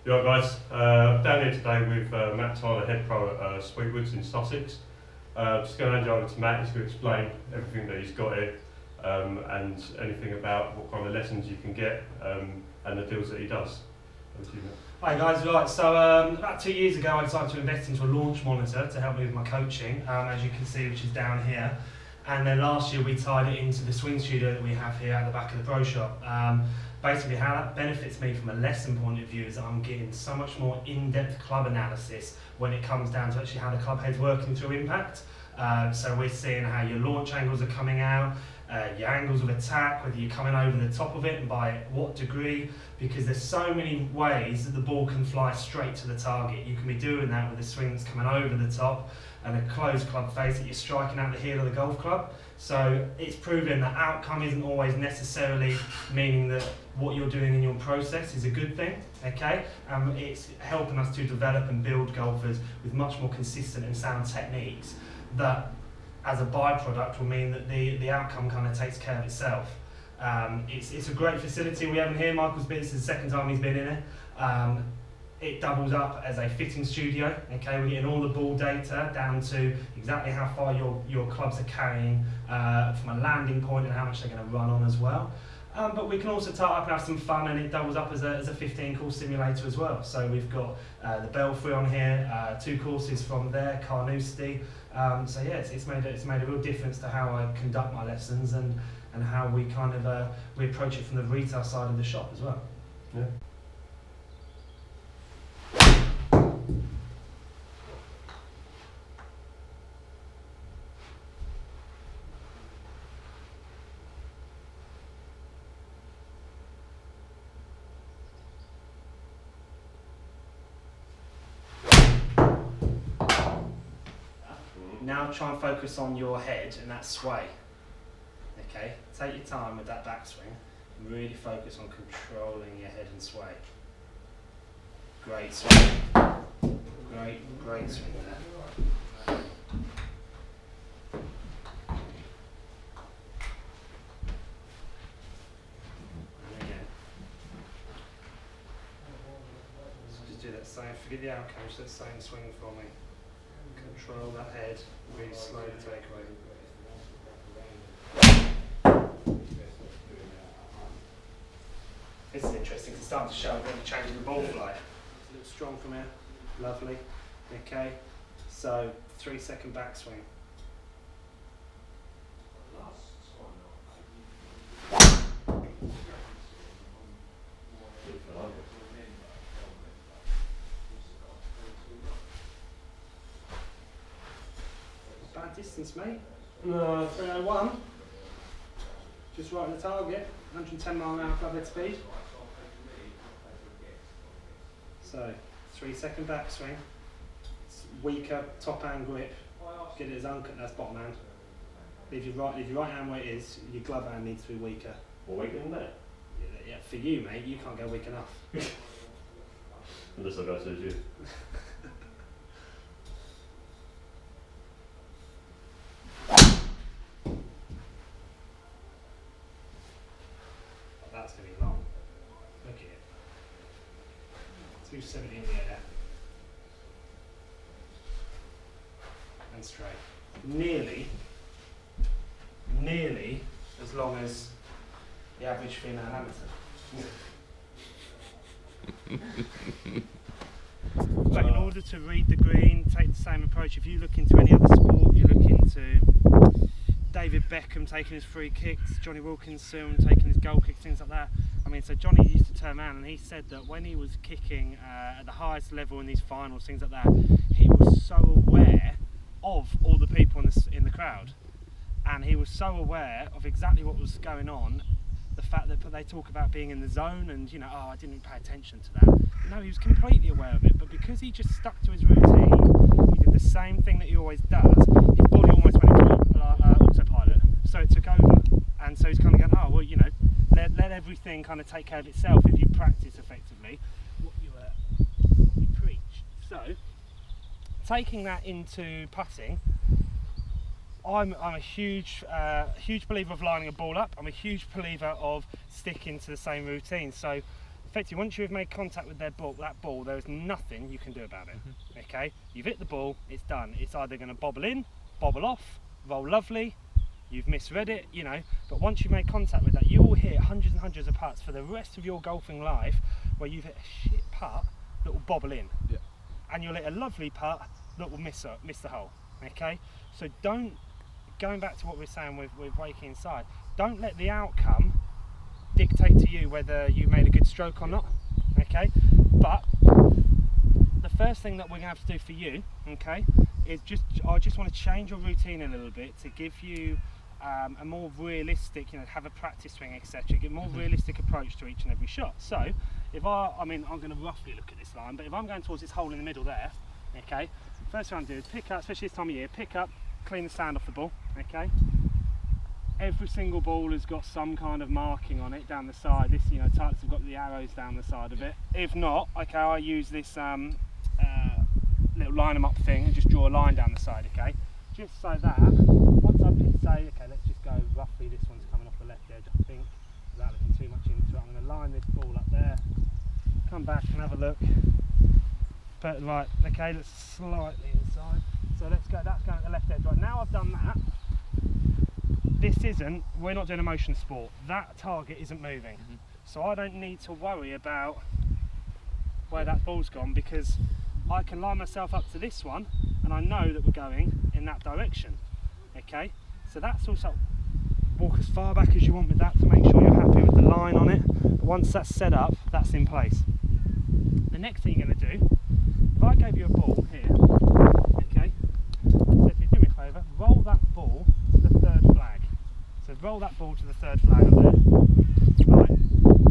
You all right, guys? Down here today with Matt Tyler, head pro at Sweetwoods in Sussex. Just going to hand you over to Matt. He's going to explain everything that he's got here and anything about what kind of lessons you can get and the deals that he does. Over to you, Matt. Hi guys, right, so about 2 years ago I decided to invest into a launch monitor to help me with my coaching, as you can see, which is down here. And then last year we tied it into the swing studio that we have here at the back of the pro shop. Basically how that benefits me from a lesson point of view is that I'm getting so much more in-depth club analysis when it comes down to actually how the club head's working through impact. So we're seeing how your launch angles are coming out, your angles of attack, whether you're coming over the top of it and by what degree, because there's so many ways that the ball can fly straight to the target. You can be doing that with a swing that's coming over the top and a closed club face that you're striking out the heel of the golf club. So it's proven that outcome isn't always necessarily meaning that what you're doing in your process is a good thing, okay? It's helping us to develop and build golfers with much more consistent and sound techniques that as a byproduct will mean that the outcome kind of takes care of itself. It's a great facility we have in here. Michael's been, this is the second time he's been in it. It doubles up as a fitting studio, okay? We're getting all the ball data down to exactly how far your clubs are carrying from a landing point and how much they're going to run on as well. But we can also tie up and have some fun, and it doubles up as a 15-course simulator as well. So we've got the Belfry on here, 2 courses from there, Carnoustie. So yeah, it's made a real difference to how I conduct my lessons and how we kind of we approach it from the retail side of the shop as well. Yeah. Now try and focus on your head and that sway. Okay, take your time with that backswing and really focus on controlling your head and sway. Great swing. Great swing there. And again. So just do that same, forget the outcome, just that same swing for me. Control that head, really slow the takeaway. This is interesting, it's starting to show a bit of change in the ball flight. It's a little strong from here, lovely. Okay, so 3-second backswing. Bad distance, mate. No. 301. Just right on the target. 110 mile an hour club head speed. So 3-second backswing. It's weaker top hand grip. Get it as uncut. That's bottom hand. Leave your right hand where it is. Your glove hand needs to be weaker. More weaker than that? Yeah, for you, mate. You can't go weak enough. Unless I go to you. That's going to be long. Look at it. 270 in the air. And straight. Nearly as long as the average female amateur. But in order to read the green, take the same approach, if you look into any other sport, you look into David Beckham taking his free kicks, Johnny Wilkinson taking his goal kicks, things like that. I mean, so Johnny used to turn around and he said that when he was kicking at the highest level in these finals, things like that, he was so aware of all the people in the crowd, and he was so aware of exactly what was going on. The fact that they talk about being in the zone and, you know, oh, I didn't pay attention to that. No, he was completely aware of it, but because he just stuck to his routine, he did the same thing that he always does, his body almost went into autopilot, so it took over. And so he's kind of going, oh, well, you know, let everything kind of take care of itself if you practice effectively what you preach. So, taking that into putting, I'm a huge believer of lining a ball up. I'm a huge believer of sticking to the same routine. So effectively, once you've made contact with that ball, there is nothing you can do about it. Okay, you've hit the ball, it's done. It's either going to bobble in, bobble off, roll lovely, you've misread it, you know. But once you've made contact with that, you will hit hundreds and hundreds of putts for the rest of your golfing life, where you've hit a shit putt that will bobble in, and you'll hit a lovely putt that will miss the hole. Okay, so don't. Going back to what we were saying with waking inside, don't let the outcome dictate to you whether you made a good stroke or not. Okay, but the first thing that we're going to have to do for you, okay, is I just want to change your routine a little bit to give you a more realistic, you know, have a practice swing, etc. Get a more realistic approach to each and every shot. So if I mean, I'm going to roughly look at this line, but if I'm going towards this hole in the middle there, okay, first thing I'm doing is pick up, especially this time of year, pick up, clean the sand off the ball, okay. Every single ball has got some kind of marking on it down the side. This, you know, types have got the arrows down the side of it. If not, okay, I use this little line 'em up thing and just draw a line down the side, okay. Just so that once I've hit, say, okay, let's just go roughly. This one's coming off the left edge, I think, without looking too much into it. I'm going to line this ball up there. Come back and have a look. Put it right, okay. Let's slightly inside. So let's go. That's going at the left edge. Right now, I've done that. We're not doing a motion sport. That target isn't moving, so I don't need to worry about where that ball's gone, because I can line myself up to this one and I know that we're going in that direction. Okay, so that's also, walk as far back as you want with that to make sure you're happy with the line on it. But once that's set up, that's in place. The next thing you're going to do, if I gave you a ball here, okay, so if you do me a favour, roll that ball to the third flag. So roll that ball to the third flag up there. Right.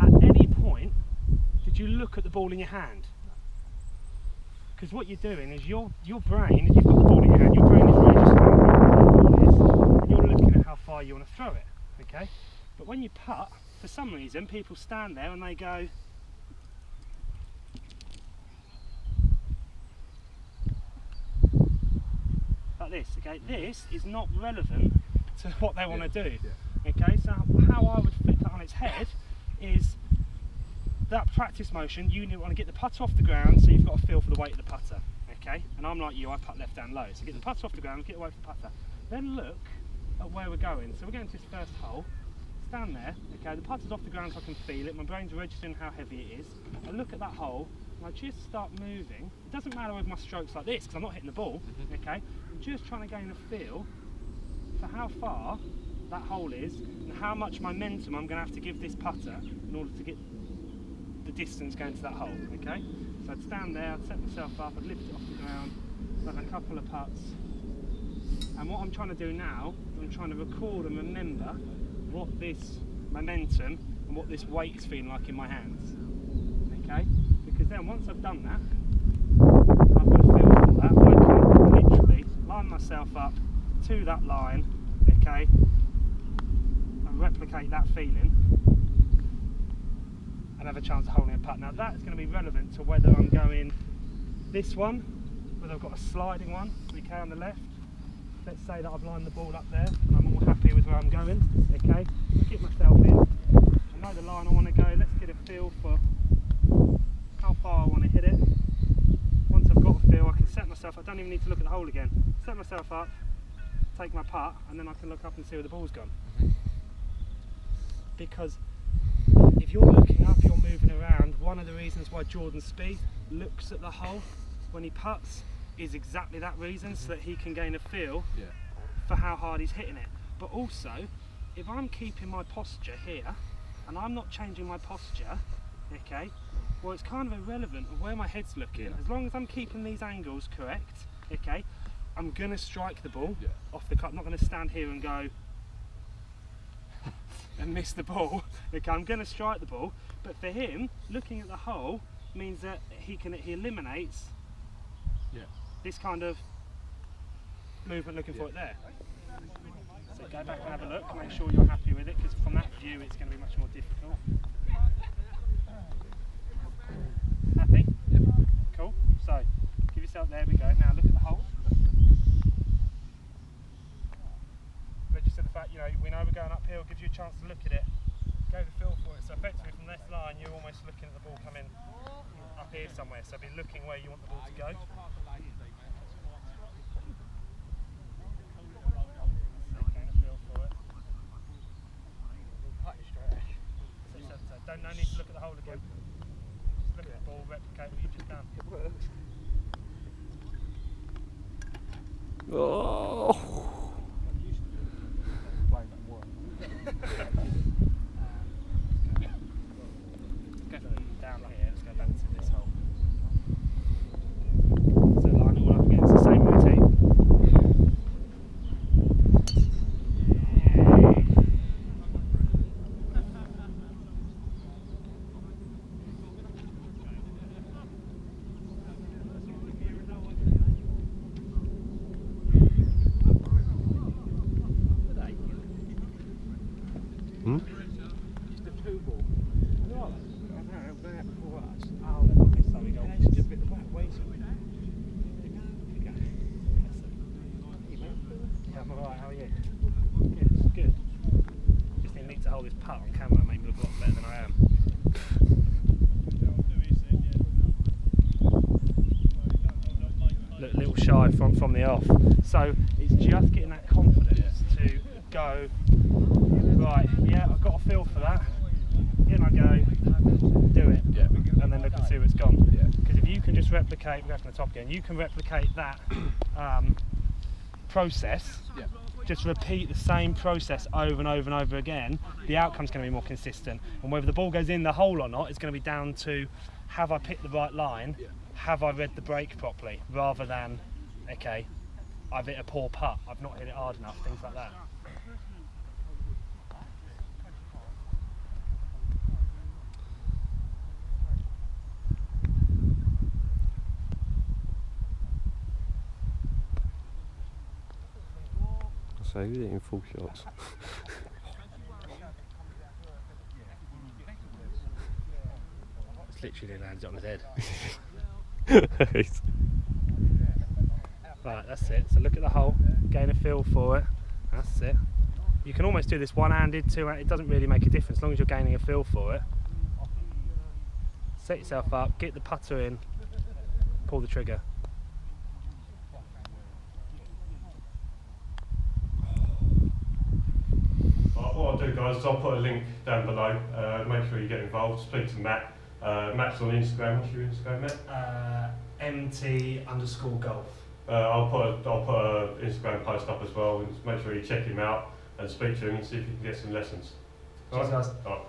At any point, did you look at the ball in your hand? Because what you're doing is your brain, if you've got the ball in your hand, your brain is registering what the ball is, and you're looking at how far you want to throw it. Okay? But when you putt, for some reason, people stand there and they go, like this. Okay? This is not relevant to what they want to do. Okay, so how I would flip that on its head is that practice motion. You want to get the putter off the ground, so you've got a feel for the weight of the putter. Okay, and I'm like you, I putt left down low, so get the putter off the ground, get the weight of the putter. Then look at where we're going. So we're going to this first hole. Stand there. Okay, the putter's off the ground, so I can feel it. My brain's registering how heavy it is. I look at that hole and I just start moving. It doesn't matter with my strokes like this because I'm not hitting the ball. Okay, I'm just trying to gain a feel for how far that hole is and how much momentum I'm going to have to give this putter in order to get the distance going to that hole. Okay, so I'd stand there, I'd set myself up, I'd lift it off the ground, I'd have a couple of putts, and what I'm trying to do now, I'm trying to record and remember what this momentum and what this weight is feeling like in my hands. Okay, because then once I've done that, I've got a feel for that, I can literally line myself up to that line, okay, and replicate that feeling and have a chance of holding a putt. Now that's going to be relevant to whether I'm going this one, whether I've got a sliding one, okay, on the left. Let's say that I've lined the ball up there and I'm all happy with where I'm going, okay, I get myself in, I know the line I want to go, let's get a feel for how far I want to hit it. Once I've got a feel, I can set myself, I don't even need to look at the hole again, set myself up, take my putt, and then I can look up and see where the ball's gone. Because if you're looking up, you're moving around, one of the reasons why Jordan Spieth looks at the hole when he putts is exactly that reason, so that he can gain a feel for how hard he's hitting it. But also, if I'm keeping my posture here, and I'm not changing my posture, okay, well it's kind of irrelevant of where my head's looking. As long as I'm keeping these angles correct, okay, I'm going to strike the ball off the cut. I'm not going to stand here and go and miss the ball. Okay, I'm going to strike the ball, but for him, looking at the hole means that he eliminates this kind of movement looking for it there. So go back and have a look, make sure you're happy with it, because from that view it's going to be much more difficult. Happy? Cool. So give yourself, there we go. Now look at the hole. Register the fact, you know, we know we're going uphill, gives you a chance to look at it. Go the feel for it. So effectively from this line you're almost looking at the ball somewhere, so be looking where you want the ball to go. So no need to look at the hole again. Just look at the ball, replicate what you've just done. It works. Oh. Go down like here, let's go back to this hole. So line it all up again, it's the same routine. I'm alright, how are you? Good, good. Just need to hold this putt on camera, make me look a lot better than I am. Look a little shy from the off. So it's just getting that confidence to go, right, yeah, I've got a feel for that. In I go, do it, and then look and see where it's gone. Because if you can just replicate, we're going from the top again, you can replicate that process, just repeat the same process over and over and over again, the outcome's going to be more consistent. And whether the ball goes in the hole or not, it's going to be down to, have I picked the right line, have I read the break properly, rather than, okay, I've hit a poor putt, I've not hit it hard enough, things like that. So you're hitting full shots. It's literally landed on his head. Right, that's it. So look at the hole, gain a feel for it. That's it. You can almost do this one-handed, two-handed. It doesn't really make a difference as long as you're gaining a feel for it. Set yourself up, get the putter in, pull the trigger. What I'll do, guys, is I'll put a link down below. Make sure you get involved. Speak to Matt. Matt's on Instagram. What's your Instagram, Matt? MT_golf. I'll put a Instagram post up as well. And make sure you check him out and speak to him and see if you can get some lessons. Cheers, guys. All right.